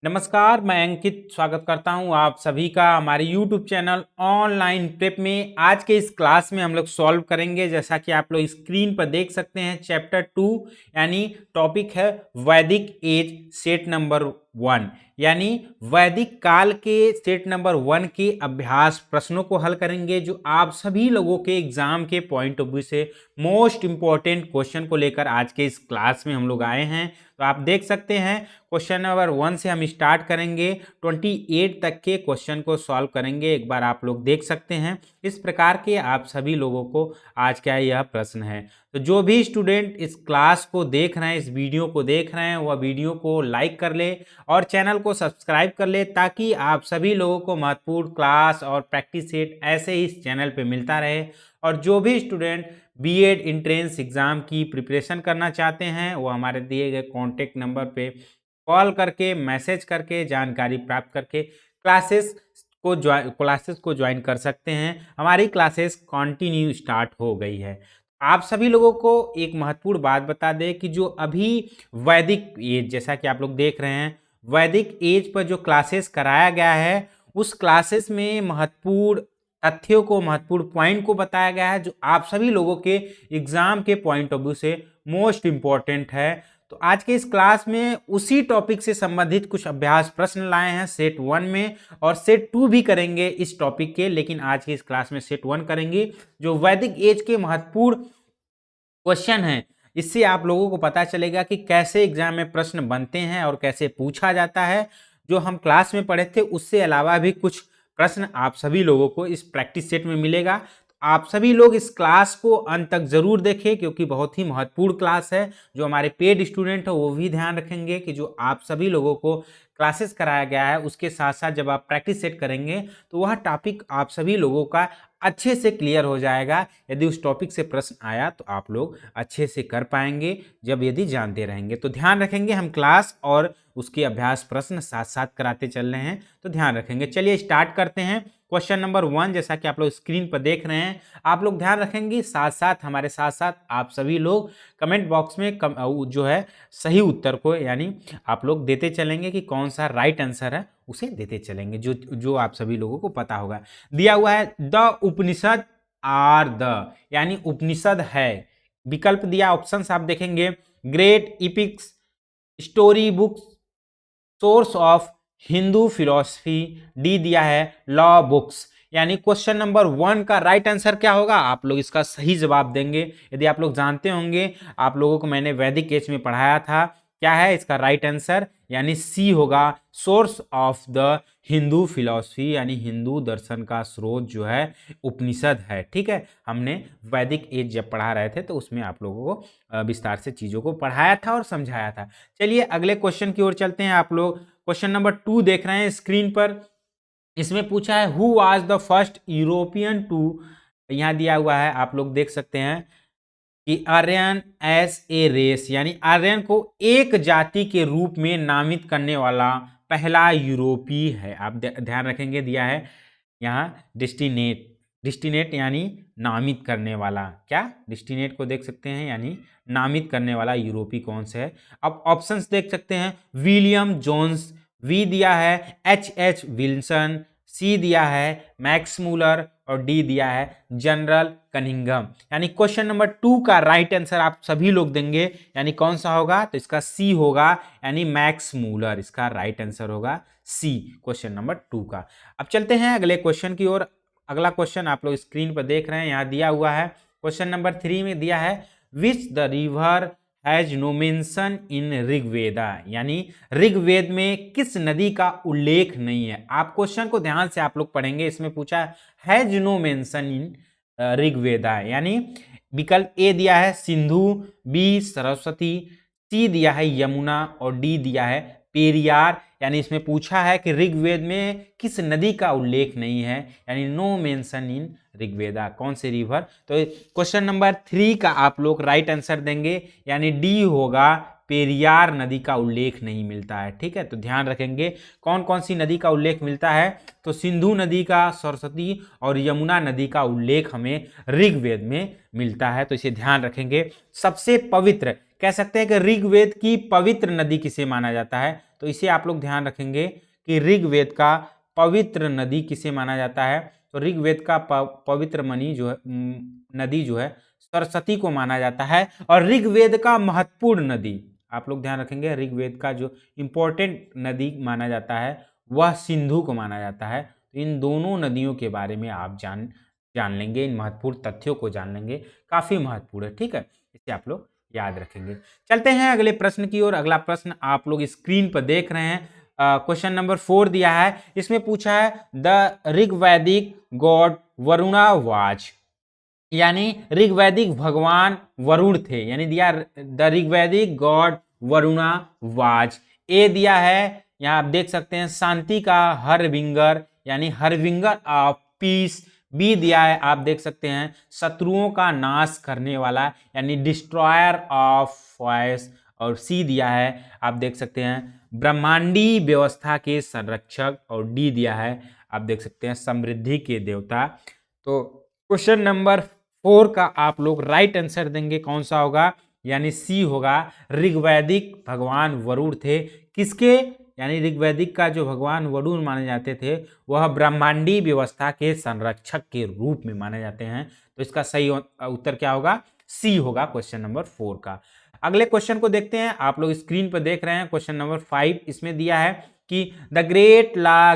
नमस्कार, मैं अंकित स्वागत करता हूं आप सभी का हमारे YouTube चैनल ऑनलाइन प्रेप में। आज के इस क्लास में हम लोग सॉल्व करेंगे, जैसा कि आप लोग स्क्रीन पर देख सकते हैं, चैप्टर 2 यानी टॉपिक है वैदिक एज सेट नंबर 1 यानी वैदिक काल के सेट नंबर 1 के अभ्यास प्रश्नों को हल करेंगे, जो आप सभी लोगों के एग्जाम के पॉइंट ऑफ व्यू से मोस्ट इंपॉर्टेंट क्वेश्चन को लेकर आज के इस क्लास में हम लोग आए हैं। तो आप देख सकते हैं क्वेश्चन नंबर 1 से हम स्टार्ट करेंगे, 28 तक के क्वेश्चन को सॉल्व करेंगे। एक बार आप लोग देख सकते हैं इस प्रकार के आप सभी लोगों को आज का यह प्रश्न है। तो जो भी स्टूडेंट इस क्लास को देख रहे हैं, इस वीडियो को देख रहे हैं, वह वीडियो को लाइक कर ले और चैनल को सब्सक्राइब कर ले, ताकि आप सभी लोगों को महत्वपूर्ण क्लास और प्रैक्टिस सेट ऐसे ही इस चैनल पे मिलता रहे। और जो भी स्टूडेंट बीएड एंट्रेंस एग्जाम की प्रिपरेशन करना चाहते हैं, वो हमारे दिए गए कॉन्टेक्ट नंबर पे कॉल करके, मैसेज करके, जानकारी प्राप्त करके क्लासेस को ज्वाइन कर सकते हैं। हमारी क्लासेस कंटिन्यू स्टार्ट हो गई है। आप सभी लोगों को एक महत्वपूर्ण बात बता दें कि जो अभी वैदिक एज, जैसा कि आप लोग देख रहे हैं, वैदिक एज पर जो क्लासेस कराया गया है, उस क्लासेस में महत्वपूर्ण तथ्यों को, महत्वपूर्ण पॉइंट को बताया गया है, जो आप सभी लोगों के एग्जाम के पॉइंट ऑफ व्यू से मोस्ट इंपॉर्टेंट है। तो आज के इस क्लास में उसी टॉपिक से संबंधित कुछ अभ्यास प्रश्न लाए हैं सेट 1 में, और सेट 2 भी करेंगे इस टॉपिक के, लेकिन आज की इस क्लास में सेट 1 करेंगे। जो वैदिक एज के महत्वपूर्ण क्वेश्चन है, इससे आप लोगों को पता चलेगा कि कैसे एग्जाम में प्रश्न बनते हैं और कैसे पूछा जाता है। जो हम क्लास में पढ़े थे उससे अलावा भी कुछ प्रश्न आप सभी लोगों को इस प्रैक्टिस सेट में मिलेगा। तो आप सभी लोग इस क्लास को अंत तक जरूर देखें, क्योंकि बहुत ही महत्वपूर्ण क्लास है। जो हमारे पेड स्टूडेंट है वो भी ध्यान रखेंगे कि जो आप सभी लोगों को क्लासेस कराया गया है, उसके साथ साथ जब आप प्रैक्टिस सेट करेंगे तो वह टॉपिक आप सभी लोगों का अच्छे से क्लियर हो जाएगा। यदि उस टॉपिक से प्रश्न आया तो आप लोग अच्छे से कर पाएंगे, जब यदि जानते रहेंगे। तो ध्यान रखेंगे, हम क्लास और उसके अभ्यास प्रश्न साथ साथ कराते चल रहे हैं, तो ध्यान रखेंगे। चलिए स्टार्ट करते हैं। क्वेश्चन नंबर 1, जैसा कि आप लोग स्क्रीन पर देख रहे हैं, आप लोग ध्यान रखेंगे, साथ साथ हमारे साथ साथ आप सभी लोग कमेंट बॉक्स में जो है सही उत्तर को, यानी आप लोग देते चलेंगे कि कौन सा राइट आंसर है, उसे देते चलेंगे, जो जो आप सभी लोगों को पता होगा। दिया हुआ है द उपनिषद आर द, यानी उपनिषद है। विकल्प दिया, ऑप्शंस आप देखेंगे, great इपिक्स, story books, source of Hindu philosophy, D दिया है लॉ बुक्स। यानी क्वेश्चन नंबर 1 का राइट आंसर क्या होगा, आप लोग इसका सही जवाब देंगे। यदि आप लोग जानते होंगे, आप लोगों को मैंने वैदिक एज में पढ़ाया था, क्या है इसका राइट आंसर, यानी सी होगा, source of the Hindu philosophy, यानी हिंदू दर्शन का स्रोत जो है उपनिषद है। ठीक है, हमने वैदिक एज जब पढ़ा रहे थे तो उसमें आप लोगों को विस्तार से चीज़ों को पढ़ाया था और समझाया था। चलिए अगले क्वेश्चन की ओर चलते हैं। आप लोग क्वेश्चन नंबर 2 देख रहे हैं स्क्रीन पर। इसमें पूछा है who was the first European to, यहाँ दिया हुआ है, आप लोग देख सकते हैं कि आर्यन एस ए रेस, यानी आर्यन को एक जाति के रूप में नामित करने वाला पहला यूरोपीय है। आप ध्यान रखेंगे, दिया है यहाँ डिस्टिनेट, डिस्टिनेट यानी नामित करने वाला, क्या डिस्टिनेट को देख सकते हैं, यानी नामित करने वाला यूरोपीय कौन से है। अब ऑप्शंस देख सकते हैं, विलियम जोन्स, वी दिया है एच विल्सन, सी दिया है मैक्स मूलर, और डी दिया है जनरल कनिंघम। यानी क्वेश्चन नंबर 2 का राइट आंसर आप सभी लोग देंगे, यानी कौन सा होगा, तो इसका सी होगा, यानी मैक्स मूलर, इसका राइट आंसर होगा सी क्वेश्चन नंबर 2 का। अब चलते हैं अगले क्वेश्चन की ओर। अगला क्वेश्चन आप लोग स्क्रीन पर देख रहे हैं, यहाँ दिया हुआ है क्वेश्चन नंबर 3 में दिया है which the river has no mention in Rigveda, यानी ऋग्वेद में किस नदी का उल्लेख नहीं है। आप क्वेश्चन को ध्यान से आप लोग पढ़ेंगे, इसमें पूछा has no mention in Rigveda, यानी विकल्प ए दिया है सिंधु, बी सरस्वती, सी दिया है यमुना, और डी दिया है पेरियार। यानी इसमें पूछा है कि ऋग्वेद में किस नदी का उल्लेख नहीं है, यानी नो मेंशन इन ऋग्वेदा, कौन से रिवर। तो क्वेश्चन नंबर 3 का आप लोग राइट आंसर देंगे, यानी डी होगा, पेरियार नदी का उल्लेख नहीं मिलता है। ठीक है, तो ध्यान रखेंगे कौन कौन सी नदी का उल्लेख मिलता है, तो सिंधु नदी का, सरस्वती और यमुना नदी का उल्लेख हमें ऋग्वेद में मिलता है, तो इसे ध्यान रखेंगे। सबसे पवित्र कह सकते हैं कि ऋग्वेद की पवित्र नदी किसे माना जाता है, तो इसे आप लोग ध्यान रखेंगे कि ऋग्वेद का पवित्र नदी किसे माना जाता है। तो ऋग्वेद का पवित्र नदी जो है सरस्वती को माना जाता है। और ऋग्वेद का महत्वपूर्ण नदी आप लोग ध्यान रखेंगे, ऋग्वेद का जो इंपॉर्टेंट नदी माना जाता है वह सिंधु को माना जाता है। तो इन दोनों नदियों के बारे में आप जान लेंगे, इन महत्वपूर्ण तथ्यों को जान लेंगे, काफी महत्वपूर्ण है, ठीक है, इसे आप लोग याद रखेंगे। चलते हैं अगले प्रश्न की ओर। अगला प्रश्न आप लोग स्क्रीन पर देख रहे हैं, क्वेश्चन नंबर 4 दिया है। इसमें पूछा है द ऋग्वैदिक गॉड वरुणा वाज, यानी ऋग्वैदिक भगवान वरुण थे, यानी दिया द ऋग्वैदिक गॉड वरुणा वाज। ए दिया है, यहाँ आप देख सकते हैं शांति का हरविंगर, यानी हरविंगर ऑफ पीस। बी दिया है, आप देख सकते हैं शत्रुओं का नाश करने वाला, यानी डिस्ट्रॉयर ऑफ वॉइस। और सी दिया है, आप देख सकते हैं ब्रह्मांडी व्यवस्था के संरक्षक। और डी दिया है, आप देख सकते हैं समृद्धि के देवता। तो क्वेश्चन नंबर 4 का आप लोग राइट आंसर देंगे, कौन सा होगा, यानी सी होगा। ऋग्वैदिक भगवान वरुण थे, किसके, यानी ऋग्वैदिक का जो भगवान वरुण माने जाते थे वह ब्रह्मांडी व्यवस्था के संरक्षक के रूप में माने जाते हैं। तो इसका सही उत्तर क्या होगा, सी होगा क्वेश्चन नंबर 4 का। अगले क्वेश्चन को देखते हैं, आप लोग स्क्रीन पर देख रहे हैं क्वेश्चन नंबर 5। इसमें दिया है कि the great law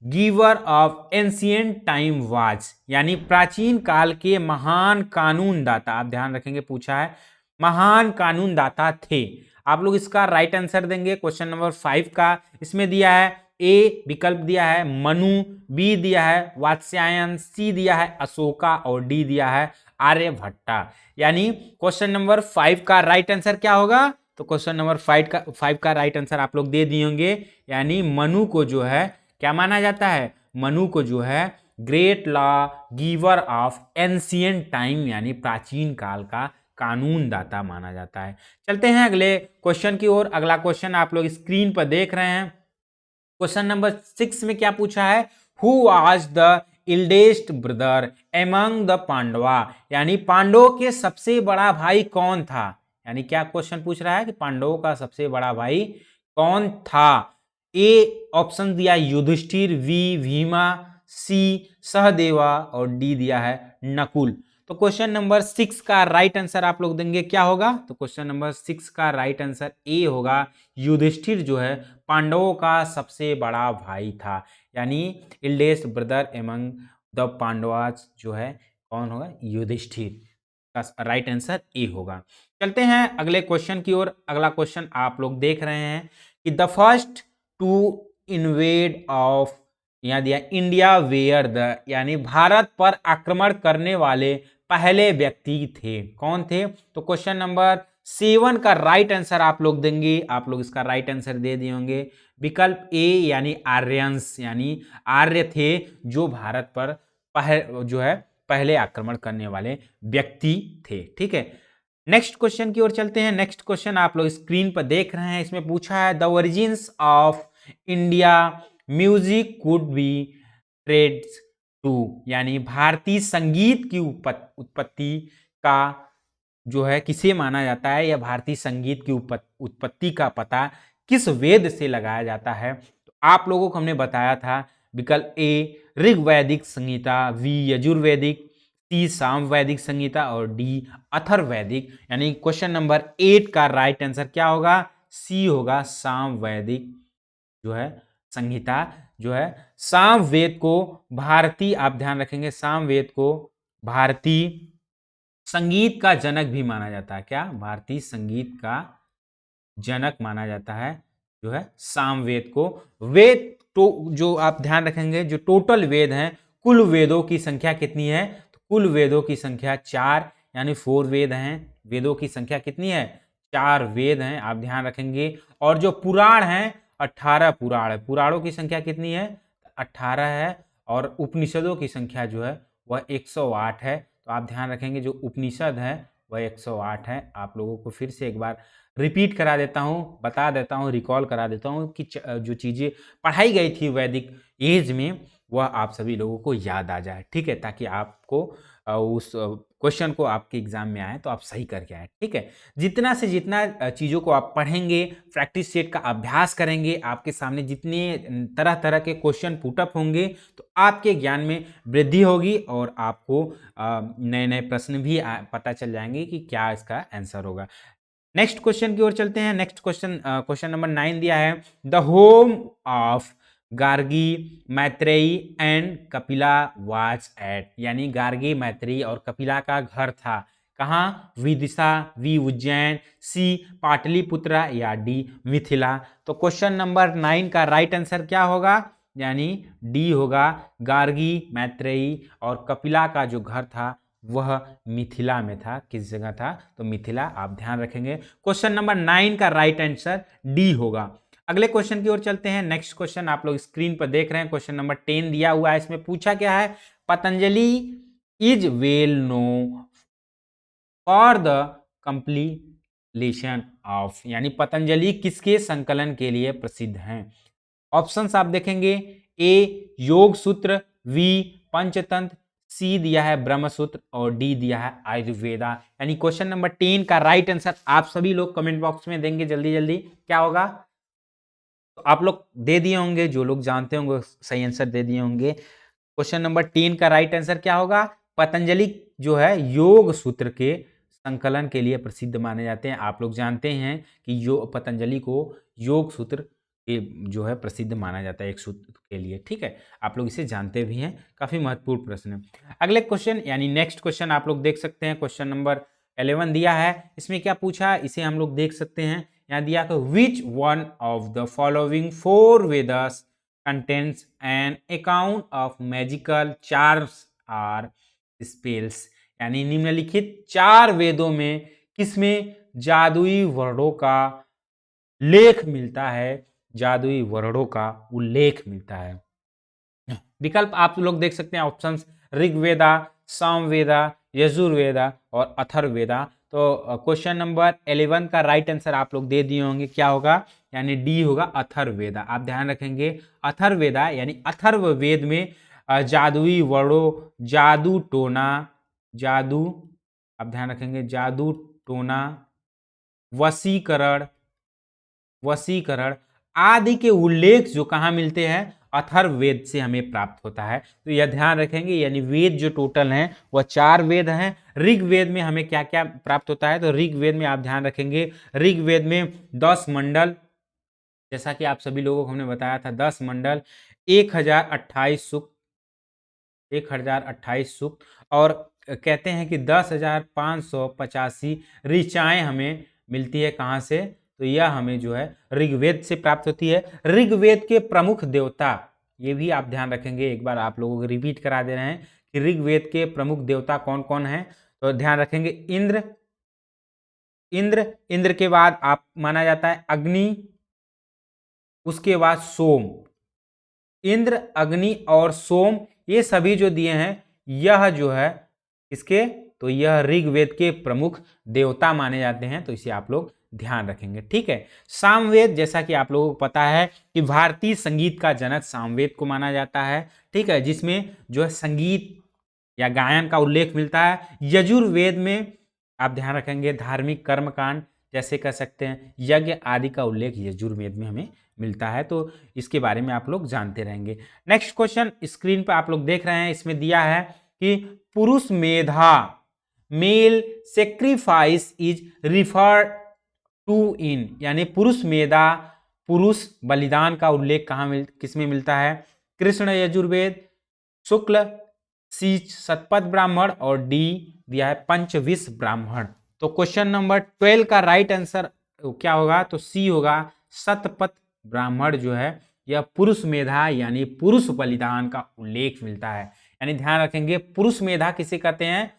giver of ancient time was, यानी प्राचीन काल के महान कानून दाता। आप ध्यान रखेंगे, पूछा है महान कानून दाता थे। आप लोग इसका राइट आंसर देंगे क्वेश्चन नंबर 5 का। इसमें दिया है ए विकल्प दिया है मनु, बी दिया है वात्स्यायन, सी दिया है अशोका और डी दिया है आर्यभट्टा। यानी क्वेश्चन नंबर 5 का राइट आंसर क्या होगा, तो क्वेश्चन नंबर 5 का राइट आंसर आप लोग दे दिए होंगे, यानी मनु को जो है क्या माना जाता है, मनु को जो है great law giver of ancient time, यानी प्राचीन काल का कानून दाता माना जाता है। चलते हैं अगले क्वेश्चन की ओर। अगला क्वेश्चन आप लोग स्क्रीन पर देख रहे हैं। क्वेश्चन नंबर 6 में क्या पूछा है, who was the eldest brother among the Pandava, यानी पांडवों के सबसे बड़ा भाई कौन था। यानी क्या क्वेश्चन पूछ रहा है कि पांडवों का सबसे बड़ा भाई कौन था। ए ऑप्शन दिया युधिष्ठिर, बी भीमा, सी सहदेवा और डी दिया है नकुल। तो क्वेश्चन नंबर 6 का राइट आंसर आप लोग देंगे, क्या होगा, तो क्वेश्चन नंबर 6 का राइट आंसर ए होगा। युधिष्ठिर जो है पांडवों का सबसे बड़ा भाई था, यानी इल्डेस्ट ब्रदर एमंग द पांडवास जो है कौन होगा, युधिष्ठिर का राइट आंसर ए होगा। चलते हैं अगले क्वेश्चन की ओर। अगला क्वेश्चन आप लोग देख रहे हैं कि the first to invade of, यहाँ दिया इंडिया वेयर द, यानी भारत पर आक्रमण करने वाले पहले व्यक्ति थे, कौन थे। तो क्वेश्चन नंबर 7 का राइट आंसर आप लोग देंगे, आप लोग इसका राइट आंसर दे दिए होंगे विकल्प ए, यानी आर्यंस, यानी आर्य थे जो भारत पर पहले आक्रमण करने वाले व्यक्ति थे, ठीक है। नेक्स्ट क्वेश्चन की ओर चलते हैं। नेक्स्ट क्वेश्चन आप लोग स्क्रीन पर देख रहे हैं। इसमें पूछा है the origins of India music could be traced to, यानी भारतीय संगीत की उत्पत्ति का जो है किसे माना जाता है, या भारतीय संगीत की उत्पत्ति का पता किस वेद से लगाया जाता है। तो आप लोगों को हमने बताया था विकल्प ए ऋग्वैदिक संगीता, बी यजुर्वेदिक, सी सामवैदिक संगीता और डी अथर्वैदिक। यानी क्वेश्चन नंबर 8 का राइट आंसर क्या होगा, सी होगा सामवैदिक जो है संहिता जो है। सामवेद को भारतीय, आप ध्यान रखेंगे, सामवेद को भारतीय संगीत का जनक भी माना जाता है। क्या, भारतीय संगीत का जनक माना जाता है जो है सामवेद को। वेद तो जो आप ध्यान रखेंगे, जो टोटल वेद हैं, कुल वेदों की संख्या कितनी है, तो कुल वेदों की संख्या 4, यानी 4 वेद हैं। वेदों की संख्या कितनी है, 4 वेद हैं, आप ध्यान रखेंगे। और जो पुराण हैं 18 पुराण है। पुराणों की संख्या कितनी है, 18 है। और उपनिषदों की संख्या जो है वह 108 है। तो आप ध्यान रखेंगे जो उपनिषद है वह 108 है। आप लोगों को फिर से एक बार रिपीट करा देता हूँ, बता देता हूँ, रिकॉल करा देता हूँ कि जो चीज़ें पढ़ाई गई थी वैदिक एज में वह आप सभी लोगों को याद आ जाए, ठीक है, ताकि आपको उस क्वेश्चन को आपके एग्जाम में आए तो आप सही करके आए। ठीक है, जितना से जितना चीज़ों को आप पढ़ेंगे, प्रैक्टिस सेट का अभ्यास करेंगे, आपके सामने जितने तरह तरह के क्वेश्चन पुटअप होंगे तो आपके ज्ञान में वृद्धि होगी और आपको नए नए प्रश्न भी पता चल जाएंगे कि क्या इसका आंसर होगा। नेक्स्ट क्वेश्चन की ओर चलते हैं। नेक्स्ट क्वेश्चन, क्वेश्चन नंबर 9 दिया है, the home of Gargi, Maitreyi and Kapila was at, यानी गार्गी, मैत्रेयी और कपिला का घर था कहाँ? विदिशा, वी उज्जैन, सी पाटलिपुत्रा या डी मिथिला। तो क्वेश्चन नंबर 9 का राइट आंसर क्या होगा? यानी डी होगा, गार्गी, मैत्रेयी और कपिला का जो घर था वह मिथिला में था। किस जगह था? तो मिथिला। आप ध्यान रखेंगे क्वेश्चन नंबर 9 का राइट आंसर डी होगा। अगले क्वेश्चन की ओर चलते हैं। नेक्स्ट क्वेश्चन आप लोग स्क्रीन पर देख रहे हैं, क्वेश्चन नंबर 10 दिया हुआ है। इसमें पूछा क्या है? Patanjali is well known for the completion of, यानी पतंजलि किसके संकलन के लिए प्रसिद्ध हैं? ऑप्शंस आप देखेंगे, ए योग सूत्र, बी पंचतंत्र, सी दिया है ब्रह्मसूत्र और डी दिया है आयुर्वेदा। यानी क्वेश्चन नंबर 10 का राइट आंसर आप सभी लोग कमेंट बॉक्स में देंगे जल्दी जल्दी। क्या होगा? तो आप लोग दे दिए होंगे, जो लोग जानते होंगे सही आंसर दे दिए होंगे। क्वेश्चन नंबर 10 का राइट आंसर क्या होगा? पतंजलि जो है योग सूत्र के संकलन के लिए प्रसिद्ध माने जाते हैं। आप लोग जानते हैं कि पतंजलि को योग सूत्र के जो है प्रसिद्ध माना जाता है एक सूत्र के लिए। ठीक है, आप लोग इसे जानते भी हैं, काफी महत्वपूर्ण प्रश्न है। अगले क्वेश्चन यानी नेक्स्ट क्वेश्चन आप लोग देख सकते हैं, क्वेश्चन नंबर 11 दिया है। इसमें क्या पूछा इसे हम लोग देख सकते हैं। यहाँ दिया कि which one of the following 4 Vedas contains an account of magical charms or spells, यानी निम्नलिखित 4 वेदों में किसमें जादुई वर्णों का लेख मिलता है? जादुई वर्णों का उल्लेख मिलता है। विकल्प आप लोग देख सकते हैं, ऑप्शंस ऋग्वेदा, सामवेदा, यजुर्वेदा और अथर्ववेदा। तो क्वेश्चन नंबर 11 का राइट आंसर आप लोग दे दिए होंगे, क्या होगा? यानी डी होगा, अथर्ववेदा। आप ध्यान रखेंगे अथर्ववेदा यानी अथर्ववेद में जादुई वर्णों, जादू टोना, जादू, आप ध्यान रखेंगे जादू टोना, वशीकरण, वशीकरण आदि के उल्लेख जो कहाँ मिलते हैं? अथर्ववेद से हमें प्राप्त होता है। तो यह ध्यान रखेंगे, यानी वेद जो टोटल हैं वह 4 वेद हैं। ऋग्वेद में हमें क्या क्या प्राप्त होता है? तो ऋग्वेद में आप ध्यान रखेंगे, ऋग्वेद में 10 मंडल, जैसा कि आप सभी लोगों को हमने बताया था, 10 मंडल, 1028 सूक्त, 1028 सूक्त, और कहते हैं कि 10,585 ऋचाएं हमें मिलती है। कहाँ से? तो यह हमें जो है ऋग्वेद से प्राप्त होती है। ऋग्वेद के प्रमुख देवता, ये भी आप ध्यान रखेंगे, एक बार आप लोगों को रिपीट करा दे रहे हैं कि ऋग्वेद के प्रमुख देवता कौन कौन हैं। तो ध्यान रखेंगे इंद्र, इंद्र, इंद्र के बाद आप माना जाता है अग्नि, उसके बाद सोम। इंद्र, अग्नि और सोम ये सभी जो दिए हैं, यह जो है इसके, तो यह ऋग्वेद के प्रमुख देवता माने जाते हैं। तो इसे आप लोग ध्यान रखेंगे। ठीक है, सामवेद, जैसा कि आप लोगों को पता है कि भारतीय संगीत का जनक सामवेद को माना जाता है। ठीक है, जिसमें जो है संगीत या गायन का उल्लेख मिलता है। यजुर्वेद में आप ध्यान रखेंगे धार्मिक कर्मकांड, जैसे कह सकते हैं यज्ञ आदि का उल्लेख यजुर्वेद में हमें मिलता है। तो इसके बारे में आप लोग जानते रहेंगे। नेक्स्ट क्वेश्चन स्क्रीन पर आप लोग देख रहे हैं, इसमें दिया है कि पुरुष मेधा, male sacrifice is referred to in, यानी पुरुष मेधा, पुरुष बलिदान का उल्लेख कहाँ किसमें मिलता है? कृष्ण यजुर्वेद, शुक्ल, सी शतपथ ब्राह्मण और डी दिया है पंचविश ब्राह्मण। तो क्वेश्चन नंबर 12 का राइट आंसर क्या होगा? तो सी होगा, शतपथ ब्राह्मण जो है यह पुरुष मेधा यानी पुरुष बलिदान का उल्लेख मिलता है। यानी ध्यान रखेंगे पुरुष मेधा किसे कहते हैं?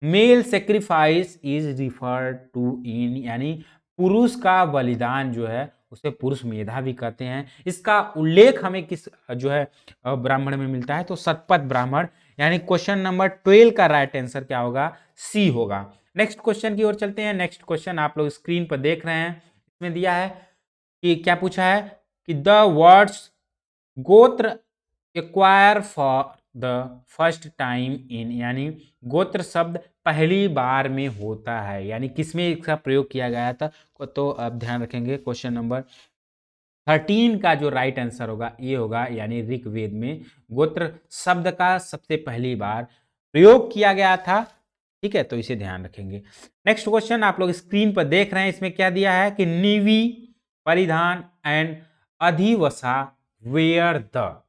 Male sacrifice is referred to in, यानी पुरुष का बलिदान जो है उसे पुरुष मेधा भी कहते हैं। इसका उल्लेख हमें किस जो है ब्राह्मण में मिलता है? तो शतपथ ब्राह्मण। यानी क्वेश्चन नंबर 12 का राइट आंसर क्या होगा? सी होगा। नेक्स्ट क्वेश्चन की ओर चलते हैं। नेक्स्ट क्वेश्चन आप लोग स्क्रीन पर देख रहे हैं, इसमें दिया है कि क्या पूछा है कि द वर्ड्स गोत्र acquire for the first time in, यानी गोत्र शब्द पहली बार में होता है, यानी किसमें इसका प्रयोग किया गया था? तो अब ध्यान रखेंगे क्वेश्चन नंबर 13 का जो राइट आंसर होगा ये होगा, यानी ऋग्वेद में गोत्र शब्द का सबसे पहली बार प्रयोग किया गया था। ठीक है, तो इसे ध्यान रखेंगे। नेक्स्ट क्वेश्चन आप लोग स्क्रीन पर देख रहे हैं, इसमें क्या दिया है कि निवि परिधान एंड अधिवसा वेयर द,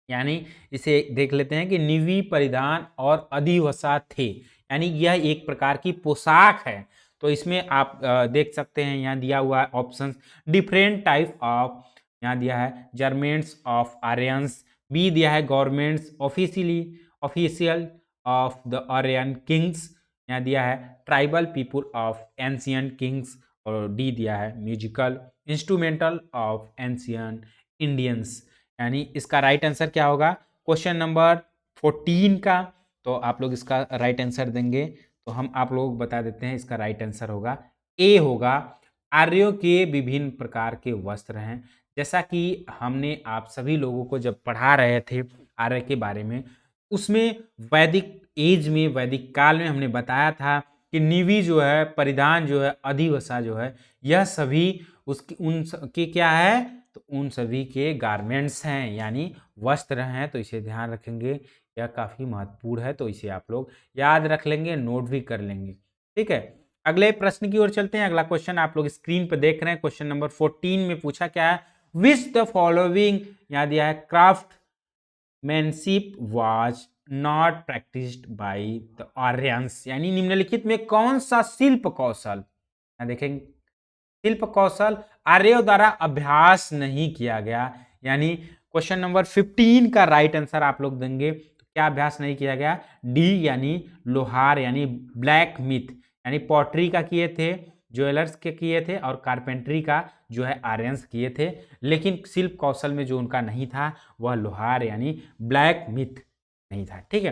यानी इसे देख लेते हैं कि निवि परिधान और अधिवसा थे, यानी यह एक प्रकार की पोशाक है। तो इसमें आप देख सकते हैं यहाँ दिया हुआ है ऑप्शंस, डिफरेंट टाइप ऑफ, यहाँ दिया है जर्मेंट्स ऑफ आर्यंस, बी दिया है governments official of the Aryan kings, यहाँ दिया है tribal people of ancient kings, और डी दिया है musical instrumental of ancient Indians. यानी इसका राइट आंसर क्या होगा क्वेश्चन नंबर 14 का? तो आप लोग इसका राइट आंसर देंगे, तो हम आप लोग को बता देते हैं इसका राइट आंसर होगा ए होगा, आर्यों के विभिन्न प्रकार के वस्त्र हैं। जैसा कि हमने आप सभी लोगों को जब पढ़ा रहे थे आर्य के बारे में, उसमें वैदिक एज में, वैदिक काल में हमने बताया था कि निवि जो है, परिधान जो है, अधिवसा जो है, यह सभी उसकी उनके क्या है, तो उन सभी के गारमेंट्स हैं, यानी वस्त्र हैं। तो इसे ध्यान रखेंगे, यह काफ़ी महत्वपूर्ण है, तो इसे आप लोग याद रख लेंगे, नोट भी कर लेंगे। ठीक है, अगले प्रश्न की ओर चलते हैं। अगला क्वेश्चन आप लोग स्क्रीन पर देख रहे हैं, क्वेश्चन नंबर 14 में पूछा क्या है, विच द फॉलोइंग, यहाँ दिया है craftsmanship was not practised by the Aryans, यानी निम्नलिखित में कौन सा शिल्प कौशल, यहाँ देखेंगे शिल्प कौशल आर्यों द्वारा अभ्यास नहीं किया गया। यानी क्वेश्चन नंबर 15 का राइट आंसर आप लोग देंगे, तो क्या अभ्यास नहीं किया गया? डी, यानी लोहार, यानी ब्लैक मिथ, यानी पॉटरी का किए थे, ज्वेलर्स के किए थे, और कारपेंट्री का जो है आर्यंस किए थे। लेकिन शिल्प कौशल में जो उनका नहीं था वह लोहार यानी ब्लैक मिथ नहीं था। ठीक है,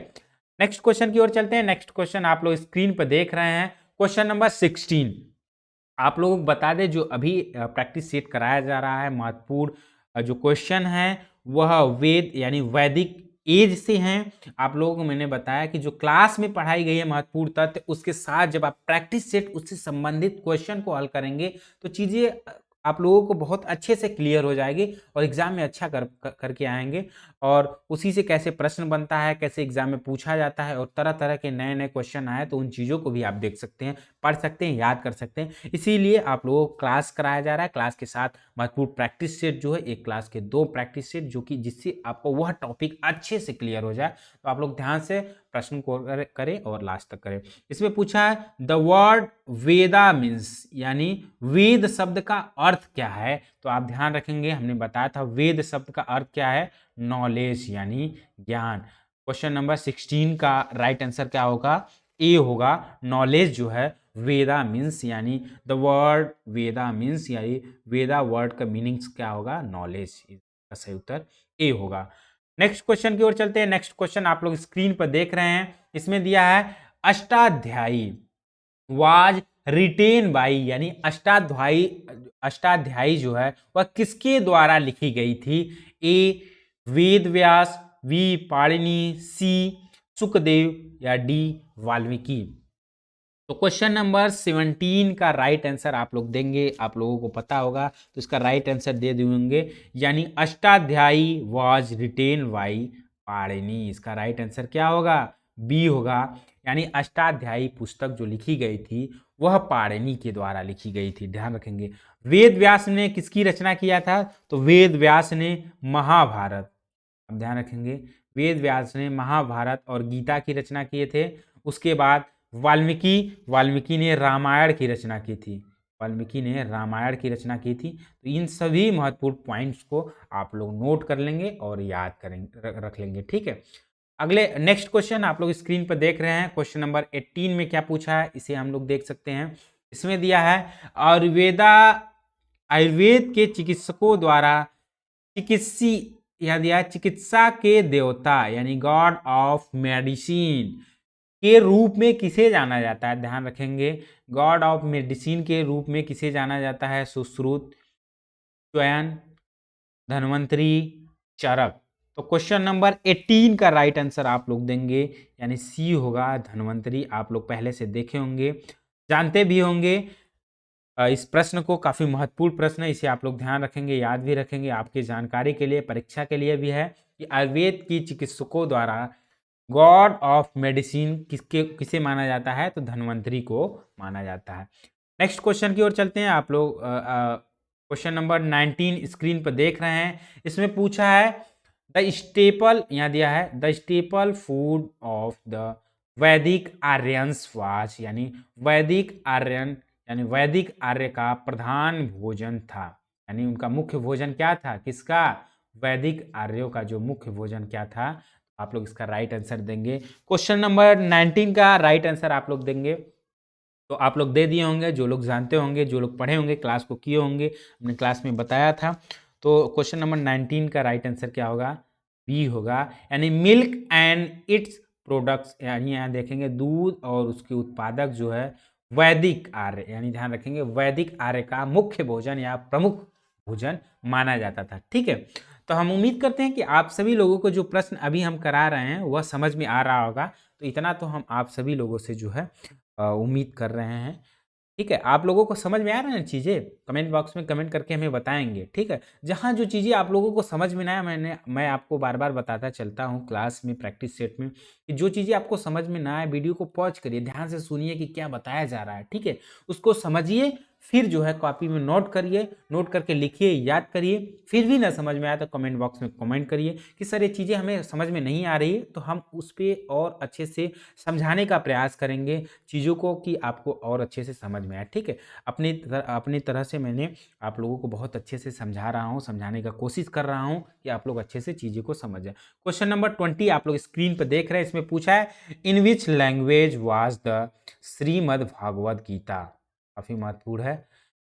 नेक्स्ट क्वेश्चन की ओर चलते हैं। नेक्स्ट क्वेश्चन आप लोग स्क्रीन पर देख रहे हैं, क्वेश्चन नंबर 16। आप लोगों को बता दें जो अभी प्रैक्टिस सेट कराया जा रहा है, महत्वपूर्ण जो क्वेश्चन है वह वेद यानी वैदिक एज से हैं। आप लोगों को मैंने बताया कि जो क्लास में पढ़ाई गई है महत्वपूर्ण तथ्य, उसके साथ जब आप प्रैक्टिस सेट उससे संबंधित क्वेश्चन को हल करेंगे तो चीज़ें आप लोगों को बहुत अच्छे से क्लियर हो जाएगी और एग्जाम में अच्छा करके आएंगे। और उसी से कैसे प्रश्न बनता है, कैसे एग्जाम में पूछा जाता है, और तरह तरह के नए नए क्वेश्चन आए तो उन चीज़ों को भी आप देख सकते हैं, पढ़ सकते हैं, याद कर सकते हैं। इसीलिए आप लोगों को क्लास कराया जा रहा है। क्लास के साथ महत्वपूर्ण प्रैक्टिस सेट जो है, एक क्लास के 2 प्रैक्टिस सेट, जो कि जिससे आपको वह टॉपिक अच्छे से क्लियर हो जाए। तो आप लोग ध्यान से प्रश्न को करें और लास्ट तक करें। इसमें पूछा है द वर्ड वेदा मीन्स, यानी वेद शब्द का अर्थ क्या है? तो आप ध्यान रखेंगे, हमने बताया था वेद शब्द का अर्थ क्या है, नॉलेज यानी ज्ञान। क्वेश्चन नंबर 16 का राइट आंसर क्या होगा? ए होगा, नॉलेज जो है वेदा मीन्स, यानी द वर्ड वेदा मीन्स, यानी वेदा वर्ड का मीनिंग्स क्या होगा? नॉलेज। इसका सही उत्तर ए होगा। नेक्स्ट क्वेश्चन की ओर चलते हैं। नेक्स्ट क्वेश्चन आप लोग स्क्रीन पर देख रहे हैं, इसमें दिया है अष्टाध्यायी वाज रिटेन बाई, यानी अष्टाध्यायी जो है वह किसके द्वारा लिखी गई थी? ए वेद व्यास, बी पाणिनि, सी सुखदेव, या डी वाल्मीकि। तो क्वेश्चन नंबर 17 का राइट आंसर आप लोग देंगे, आप लोगों को पता होगा तो इसका राइट आंसर दे देंगे, यानी Ashtadhyayi was written by Panini. इसका राइट आंसर क्या होगा? बी होगा, यानी अष्टाध्यायी पुस्तक जो लिखी गई थी वह पाणिनि के द्वारा लिखी गई थी। ध्यान रखेंगे। वेद व्यास ने किसकी रचना किया था? तो वेद व्यास ने महाभारत, अब ध्यान रखेंगे, वेद व्यास ने महाभारत और गीता की रचना किए थे। उसके बाद वाल्मीकि ने रामायण की रचना की थी, वाल्मीकि ने रामायण की रचना की थी। तो इन सभी महत्वपूर्ण पॉइंट्स को आप लोग नोट कर लेंगे और याद करेंगे, रख लेंगे। ठीक है, अगले नेक्स्ट क्वेश्चन आप लोग स्क्रीन पर देख रहे हैं, क्वेश्चन नंबर 18 में क्या पूछा है इसे हम लोग देख सकते हैं। इसमें दिया है आयुर्वेद के चिकित्सकों द्वारा चिकित्सा के देवता, यानी गॉड ऑफ मेडिसिन के रूप में किसे जाना जाता है? ध्यान रखेंगे, गॉड ऑफ मेडिसिन के रूप में किसे जाना जाता है? सुश्रुत, च्यवन, धन्वंतरी, चरक। तो क्वेश्चन नंबर 18 का राइट आंसर आप लोग देंगे, यानी सी होगा धन्वंतरी। आप लोग पहले से देखे होंगे, जानते भी होंगे। इस प्रश्न को काफ़ी महत्वपूर्ण प्रश्न है, इसे आप लोग ध्यान रखेंगे, याद भी रखेंगे, आपकी जानकारी के लिए, परीक्षा के लिए भी है कि आयुर्वेद की चिकित्सकों द्वारा गॉड ऑफ मेडिसिन किसे माना जाता है, तो धन्वंतरी को माना जाता है। नेक्स्ट क्वेश्चन की ओर चलते हैं। आप लोग क्वेश्चन नंबर 19 स्क्रीन पर देख रहे हैं। इसमें पूछा है द स्टेपल, यहाँ दिया है the staple food of the वैदिक आर्यंस वाज, यानी वैदिक आर्यन यानी वैदिक आर्य का प्रधान भोजन था, यानी उनका मुख्य भोजन क्या था, किसका, वैदिक आर्यों का जो मुख्य भोजन क्या था। आप लोग इसका राइट आंसर देंगे। क्वेश्चन नंबर 19 का राइट आंसर आप लोग देंगे, तो आप लोग दे दिए होंगे, जो लोग जानते होंगे, जो लोग पढ़े होंगे, क्लास को किए होंगे, हमने क्लास में बताया था। तो क्वेश्चन नंबर 19 का राइट आंसर क्या होगा, बी होगा, यानी मिल्क एंड इट्स प्रोडक्ट्स, यानी यहाँ देखेंगे दूध और उसके उत्पादक जो है वैदिक आर्य, यानी ध्यान रखेंगे वैदिक आर्य का मुख्य भोजन या प्रमुख भोजन माना जाता था। ठीक है, तो हम उम्मीद करते हैं कि आप सभी लोगों को जो प्रश्न अभी हम करा रहे हैं वह समझ में आ रहा होगा। तो इतना तो हम आप सभी लोगों से जो है उम्मीद कर रहे हैं। ठीक है, आप लोगों को समझ में आ रहा है ना चीज़ें, कमेंट बॉक्स में कमेंट करके हमें बताएंगे। ठीक है, जहाँ जो चीज़ें आप लोगों को समझ में ना आए, मैं आपको बार बार बताता चलता हूँ क्लास में, प्रैक्टिस सेट में, कि जो चीज़ें आपको समझ में ना आए वीडियो को पॉज करिए, ध्यान से सुनिए कि क्या बताया जा रहा है। ठीक है, उसको समझिए, फिर जो है कॉपी में नोट करिए, नोट करके लिखिए, याद करिए। फिर भी ना समझ में आया तो कमेंट बॉक्स में कमेंट करिए कि सर ये चीज़ें हमें समझ में नहीं आ रही है, तो हम उस पर और अच्छे से समझाने का प्रयास करेंगे चीज़ों को, कि आपको और अच्छे से समझ में आए। ठीक है, अपनी तरह से मैंने आप लोगों को बहुत अच्छे से समझा रहा हूँ, समझाने का कोशिश कर रहा हूँ कि आप लोग अच्छे से चीज़ों को समझ जाए। क्वेश्चन नंबर 20 आप लोग स्क्रीन पर देख रहे हैं। इसमें पूछा है in which language was the Shrimad Bhagavat Gita, काफ़ी महत्वपूर्ण है,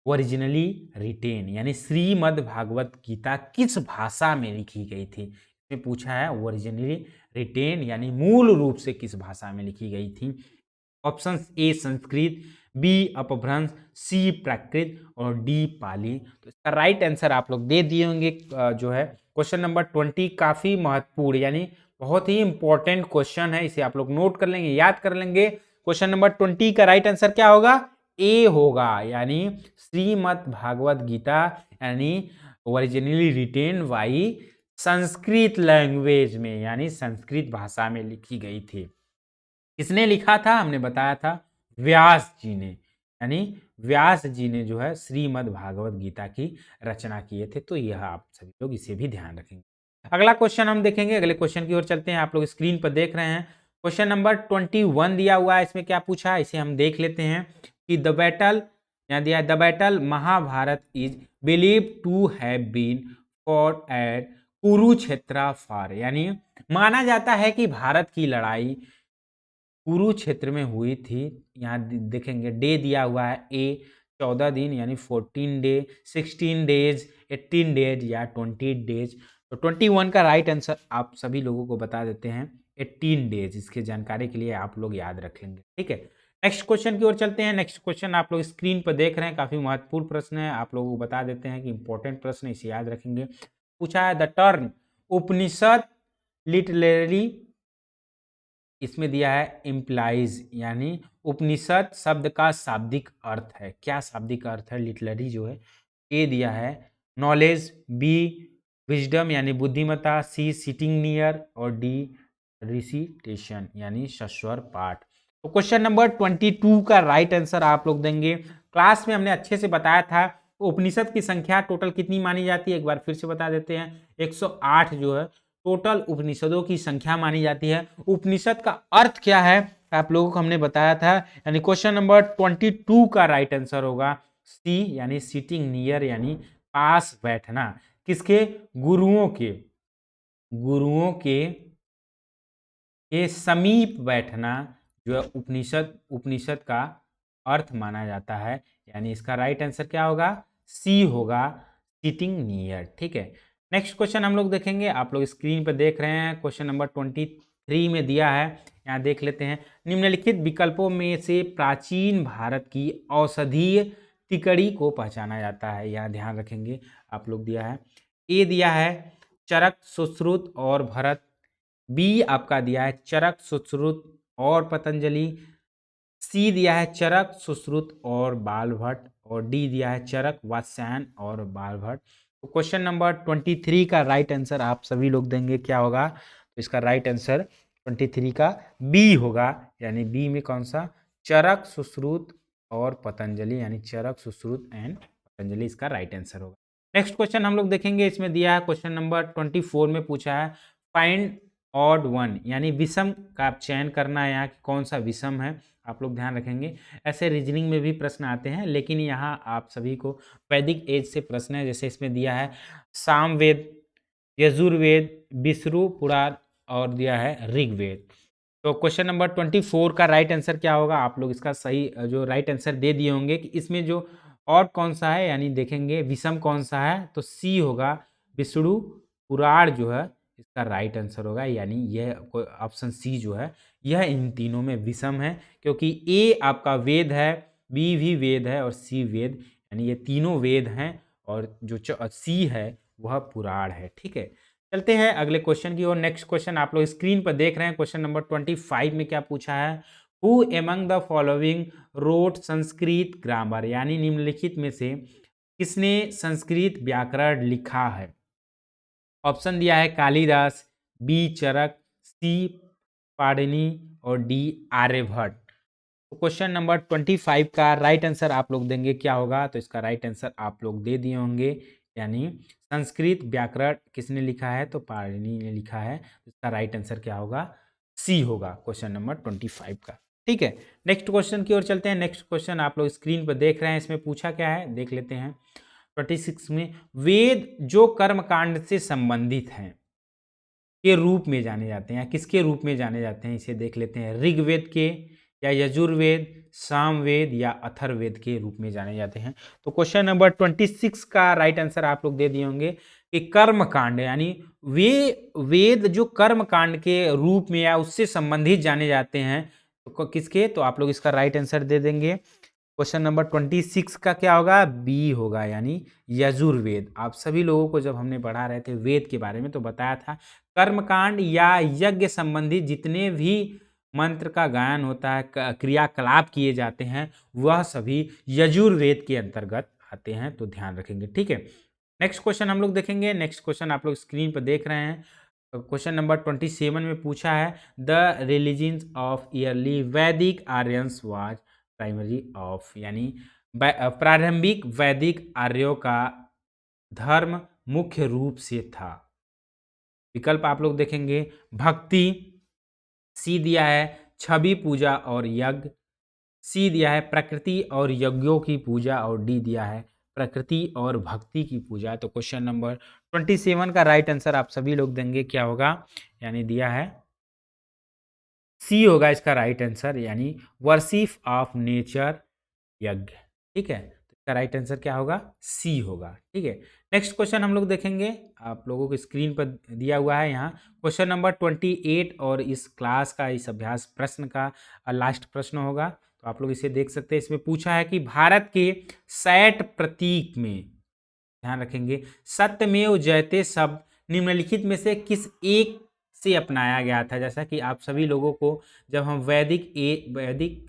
ओरिजिनली रिटेन, यानी श्रीमद् भागवत गीता किस भाषा में लिखी गई थी। इसमें पूछा है ओरिजिनली रिटेन, यानी मूल रूप से किस भाषा में लिखी गई थी। ऑप्शन ए संस्कृत, बी अपभ्रंश, सी प्राकृत और डी पाली। तो इसका राइट आंसर आप लोग दे दिए होंगे। जो है क्वेश्चन नंबर 20 काफ़ी महत्वपूर्ण, यानी बहुत ही इंपॉर्टेंट क्वेश्चन है, इसे आप लोग नोट कर लेंगे, याद कर लेंगे। क्वेश्चन नंबर 20 का राइट आंसर क्या होगा, ए होगा, यानी श्रीमद् भागवत गीता यानी originally written by Sanskrit language में, यानी संस्कृत भाषा में लिखी गई थी। किसने लिखा था, हमने बताया था व्यास जी ने, यानी व्यास जी ने जो है श्रीमद् भागवत गीता की रचना किए थे। तो यह आप सभी लोग इसे भी ध्यान रखेंगे। अगला क्वेश्चन हम देखेंगे, अगले क्वेश्चन की ओर चलते हैं। आप लोग स्क्रीन पर देख रहे हैं, क्वेश्चन नंबर 21 दिया हुआ है। इसमें क्या पूछा है, इसे हम देख लेते हैं कि द बैटल, यहाँ दिया है the battle Mahabharata is believe to have been fought at Kurukshetra far, यानी माना जाता है कि भारत की लड़ाई कुरुक्षेत्र में हुई थी। यहाँ देखेंगे डे दिया हुआ है, ए 14 दिन यानी 14 डे, 16 डेज, 18 डेज या 20 डेज। तो 21 का राइट आंसर आप सभी लोगों को बता देते हैं 18 डेज। इसके जानकारी के लिए आप लोग याद रख लेंगे। ठीक है, नेक्स्ट क्वेश्चन की ओर चलते हैं। नेक्स्ट क्वेश्चन आप लोग स्क्रीन पर देख रहे हैं, काफी महत्वपूर्ण प्रश्न है, आप लोगों को बता देते हैं कि इंपॉर्टेंट प्रश्न, इसे याद रखेंगे। पूछा है द टर्म उपनिषद लिटरेरी, इसमें दिया है इम्प्लाइज, यानी उपनिषद शब्द का शाब्दिक अर्थ है, क्या शाब्दिक अर्थ है लिटरेरी जो है। ए दिया है नॉलेज, बी विजडम यानी बुद्धिमत्ता, सी सिटिंग नियर और डी रिसिटेशन यानी सस्वर पाठ। तो क्वेश्चन नंबर 22 का राइट आंसर आप लोग देंगे। क्लास में हमने अच्छे से बताया था उपनिषद की संख्या टोटल कितनी मानी जाती है, एक बार फिर से बता देते हैं, 108 जो है टोटल उपनिषदों की संख्या मानी जाती है। उपनिषद का अर्थ क्या है आप लोगों को हमने बताया था, यानी क्वेश्चन नंबर 22 का राइट आंसर होगा सी, यानी सिटिंग नियर, यानी पास बैठना, किसके, गुरुओं के समीप बैठना जो है उपनिषद का अर्थ माना जाता है, यानी इसका राइट आंसर क्या होगा, सी होगा, सिटिंग नियर। ठीक है, नेक्स्ट क्वेश्चन हम लोग देखेंगे, आप लोग स्क्रीन पर देख रहे हैं, क्वेश्चन नंबर 23 में दिया है, यहाँ देख लेते हैं। निम्नलिखित विकल्पों में से प्राचीन भारत की औषधीय तिकड़ी को पहचाना जाता है, यहाँ ध्यान रखेंगे आप लोग। दिया है ए दिया है चरक, सुश्रुत और भरत। बी आपका दिया है चरक, सुश्रुत और पतंजलि। सी दिया है चरक, सुश्रुत और बालभट्ट। और डी दिया है चरक, वात्स्यायन और बालभट्ट। तो क्वेश्चन नंबर 23 का राइट आंसर आप सभी लोग देंगे क्या होगा? तो इसका राइट आंसर 23 का बी होगा, यानी बी में कौन सा? चरक, सुश्रुत और पतंजलि, यानी चरक, सुश्रुत एंड पतंजलि इसका राइट आंसर होगा। नेक्स्ट क्वेश्चन हम लोग देखेंगे, इसमें दिया है क्वेश्चन नंबर 24 में पूछा है फाइंड ऑड वन, यानी विषम का आप चयन करना है, यहाँ कौन सा विषम है आप लोग ध्यान रखेंगे। ऐसे रीजनिंग में भी प्रश्न आते हैं, लेकिन यहाँ आप सभी को वैदिक एज से प्रश्न है। जैसे इसमें दिया है सामवेद, यजुर्वेद, विष्णु पुराण और दिया है ऋग्वेद। तो क्वेश्चन नंबर 24 का राइट आंसर क्या होगा? आप लोग इसका सही जो राइट आंसर दे दिए होंगे कि इसमें जो और कौन सा है, यानी देखेंगे विषम कौन सा है, तो सी होगा विष्णु पुराण जो है इसका राइट आंसर होगा, यानी यह ऑप्शन सी जो है यह इन तीनों में विषम है, क्योंकि ए आपका वेद है, बी भी वेद है और सी वेद, यानी ये तीनों वेद हैं और जो सी है वह पुराण है। ठीक है, चलते हैं अगले क्वेश्चन की ओर। नेक्स्ट क्वेश्चन आप लोग स्क्रीन पर देख रहे हैं। क्वेश्चन नंबर 25 में क्या पूछा है? Who among the following wrote Sanskrit grammar, यानी निम्नलिखित में से किसने संस्कृत व्याकरण लिखा है? ऑप्शन दिया है कालिदास, बी चरक, सी पाणिनि और डी आर्यभट्ट। तो क्वेश्चन नंबर 25 का राइट आंसर आप लोग देंगे क्या होगा? तो इसका राइट आंसर आप लोग दे दिए होंगे, यानी संस्कृत व्याकरण किसने लिखा है? तो पाणिनि ने लिखा है। इसका राइट आंसर क्या होगा? सी होगा क्वेश्चन नंबर 25 का। ठीक है, नेक्स्ट क्वेश्चन की ओर चलते हैं। नेक्स्ट क्वेश्चन आप लोग स्क्रीन पर देख रहे हैं, इसमें पूछा क्या है देख लेते हैं। 26 में वेद जो कर्मकांड से संबंधित हैं के रूप में जाने जाते हैं, या किसके रूप में जाने जाते हैं, इसे देख लेते हैं। ऋग्वेद के, या यजुर्वेद, सामवेद या अथर्ववेद के रूप में जाने जाते हैं। तो क्वेश्चन नंबर 26 का राइट आंसर आप लोग दे दिए होंगे कि कर्मकांड, यानी वे वेद जो कर्मकांड के रूप में या उससे संबंधित जाने जाते हैं, तो किसके? तो आप लोग इसका राइट आंसर दे देंगे। क्वेश्चन नंबर 26 का क्या होगा? बी होगा, यानी यजुर्वेद। आप सभी लोगों को जब हमने पढ़ा रहे थे वेद के बारे में तो बताया था कर्मकांड या यज्ञ संबंधी जितने भी मंत्र का गायन होता है, क्रियाकलाप किए जाते हैं, वह सभी यजुर्वेद के अंतर्गत आते हैं, तो ध्यान रखेंगे। ठीक है, नेक्स्ट क्वेश्चन हम लोग देखेंगे। नेक्स्ट क्वेश्चन आप लोग स्क्रीन पर देख रहे हैं। क्वेश्चन नंबर 27 में पूछा है द रिलीजन्स ऑफ ईयरली वैदिक आर्यंस वाज प्राइमरी ऑफ, यानी प्रारंभिक वैदिक आर्यों का धर्म मुख्य रूप से था। विकल्प आप लोग देखेंगे, भक्ति, सी दिया है छवि पूजा और यज्ञ, सी दिया है प्रकृति और यज्ञों की पूजा और डी दिया है प्रकृति और भक्ति की पूजा। तो क्वेश्चन नंबर 27 का राइट आंसर आप सभी लोग देंगे क्या होगा? यानी दिया है सी होगा इसका राइट आंसर, यानी वर्शिप ऑफ नेचर यज्ञ। ठीक है, तो इसका राइट आंसर क्या होगा? सी होगा। ठीक है, नेक्स्ट क्वेश्चन हम लोग देखेंगे, आप लोगों को स्क्रीन पर दिया हुआ है यहाँ क्वेश्चन नंबर 28, और इस क्लास का इस अभ्यास प्रश्न का लास्ट प्रश्न होगा, तो आप लोग इसे देख सकते हैं। इसमें पूछा है कि भारत के सैट प्रतीक में, ध्यान रखेंगे, सत्यमेव जयते शब्द निम्नलिखित में से किस एक से अपनाया गया था? जैसा कि आप सभी लोगों को जब हम वैदिक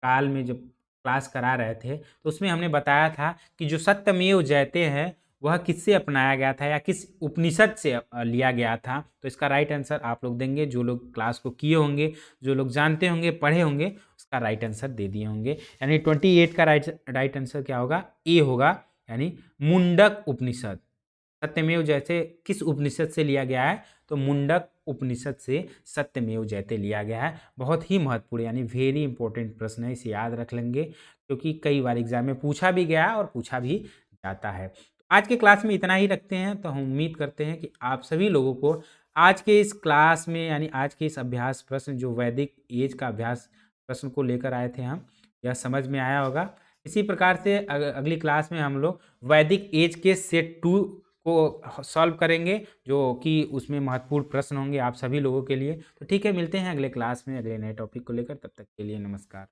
काल में जब क्लास करा रहे थे तो उसमें हमने बताया था कि जो सत्यमेव जयते हैं वह किससे अपनाया गया था या किस उपनिषद से लिया गया था। तो इसका राइट आंसर आप लोग देंगे, जो लोग क्लास को किए होंगे, जो लोग जानते होंगे, पढ़े होंगे, उसका राइट आंसर दे दिए होंगे। यानी 28 का राइट आंसर क्या होगा? ए होगा, यानी मुंडक उपनिषद। सत्यमेव जयते किस उपनिषद से लिया गया है? तो मुंडक उपनिषद से सत्यमेव जयते लिया गया है। बहुत ही महत्वपूर्ण, यानी वेरी इंपॉर्टेंट प्रश्न है, इसे याद रख लेंगे क्योंकि कई बार एग्जाम में पूछा भी गया और पूछा भी जाता है। तो आज के क्लास में इतना ही रखते हैं। तो हम उम्मीद करते हैं कि आप सभी लोगों को आज के इस क्लास में, यानी आज के इस अभ्यास प्रश्न जो वैदिक एज का अभ्यास प्रश्न को लेकर आए थे हम, यह समझ में आया होगा। इसी प्रकार से अगली क्लास में हम लोग वैदिक एज के सेट 2 को सॉल्व करेंगे, जो कि उसमें महत्वपूर्ण प्रश्न होंगे आप सभी लोगों के लिए। तो ठीक है, मिलते हैं अगले क्लास में अगले नए टॉपिक को लेकर। तब तक के लिए नमस्कार।